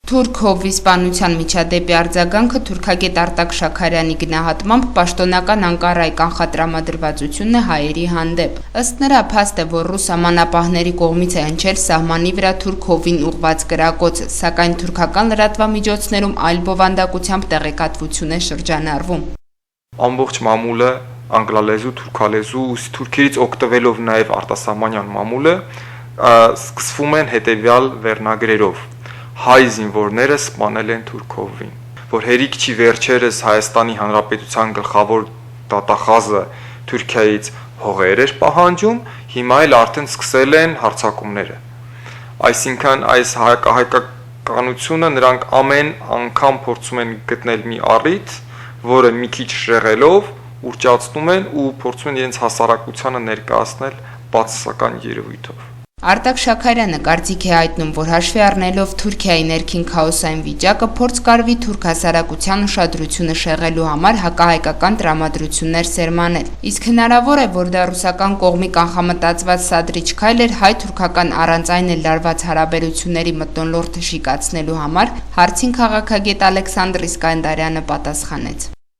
Թուրք հովվի սպանության միջադեպի արձագանքը թուրքագետ Արտակ Շաքարյանի գնահատմամբ պաշտոնական Անկարայի կանխատրամադրվածությունն է հայերի հանդեպ։ Ըստ նրա, փաստ է, որ ռուս ամանապահների կողմից է հնչել սահմանի վրա թուրք հովվին ուղղված կրակոցը, սակայն թուրքական լրատվամիջոցներում այլ բովանդակությամբ տեղեկատվություն է շրջանառվում։ Ամբողջ մամուլը անգլալեզու, թուրքալեզու, թուրքերից օգտվելով նաև արտասահմանյան մամուլը սկսվում են հետևյալ վերնագրերով. հայ զինվորները սպանել են թուրք հովվին, որ հերիք չի վերջերս Հայաստանի Հանրապետության գլխավոր դատախազը Թուրքիայից հողեր էր պահանջում, հիմա էլ արդեն սկսել են հարձակումները։ Այսինքն այս հայկականությունը նրանք ամեն անգամ փորձում են գտնել մի առիթ, որը մի քիչ շեղելով ուռճացնում են ու փորձում են իրենց հասարակությանը ներկայացնել բացասական երևույթով։ Արտակ Շաքարյանը կարծիք է հայտնում, որ հաշվի առնելով Թուրքիայի ներքին քաոսային վիճակը, փորձ կարվի թուրք հասարակության ուշադրությունը շեղելու համար հակահայկական տրամադրություններ սերմանել։ Իսկ հնարավոր է, որ դա ռուսական կողմի կանխամտածված սադրիչ քայլ էր հայ-թուրքական առանց այն էլ լարված հարաբերությունների մթնոլորտը շիկացնելու համար, հարցին քաղաքագետ Ալեքսանդր Իսկանդարյանը պատասխանեց.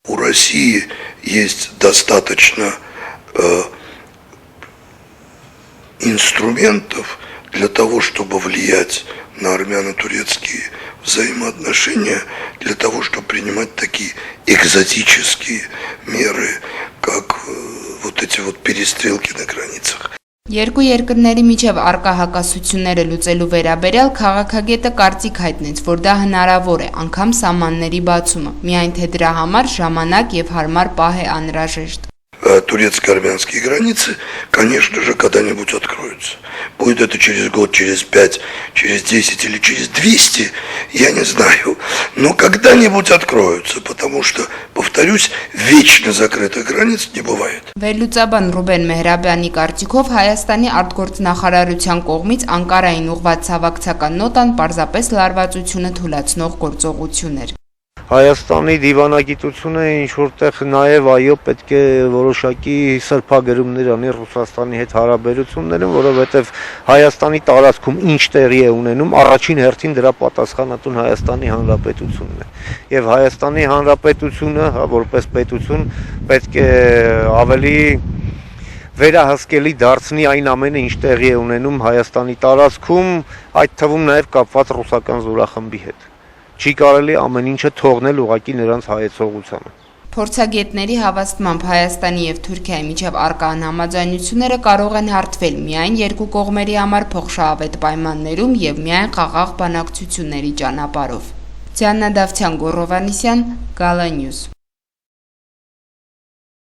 У России есть достаточно инструментов для того, чтобы влиять на армяно-турецкие взаимоотношения, для того, чтобы принимать такие экзотические меры, как вот эти вот перестрелки на границах. Երկու երկրների միջև առկա հակասությունները լուծելու վերաբերյալ քաղաքագետը կարծիք հայտնեց, որ դա հնարավոր է, անգամ սահմանների բացումը, միայն թե դրա համար ժամանակ եւ հարմար պահ է անհրաժեշտ։ Турецко-армянские границы, конечно же, когда-нибудь откроются. Будет это через год, через 5, через 10 или через 200, я не знаю. Но когда-нибудь откроются, потому что, повторюсь, вечно закрытых границ не бывает. Վերլուծաբան Ռուբեն Մեհրաբյանի կարծիքով Հայաստանի արտգործնախարարության կողմից Անկարային ուղղված ցավակցական նոտան պարզապես լարվածությունը թույլատնող գործողություն էր։ Հայաստանի դիվանագիտությունը ինչ որտեղ նաև այո պետք է որոշակի սրբագրումներ անի Ռուսաստանի հետ հարաբերություններում, որովհետև Հայաստանի տարածքում ինչ տեղի է ունենում, առաջին հերթին դրա պատասխանատուն Հայաստանի Հանրապետությունն է։ Եվ Հայաստանի Հանրապետությունը, որպես պետություն, պետք է ավելի վերահսկելի դարձնի այն ամենը, ինչ տեղի է ունենում Հայաստանի տարածքում, այդ թվում նաև կապված ռուսական զորախմբի հետ։ Չի կարելի ամեն ինչը թողնել ուղղակի նրանց հայեցողությանը։ Փորձագետների հավաստմամբ Հայաստանի եւ Թուրքիայի միջև առկա անհամաձայնությունները կարող են հարթվել միայն երկու կողմերի համար փոխշահավետ պայմաններում եւ միայն խաղաղ բանակցությունների ճանապարհով։ Դիանա Դավթյան, Գոռովանիսյան, Gala News։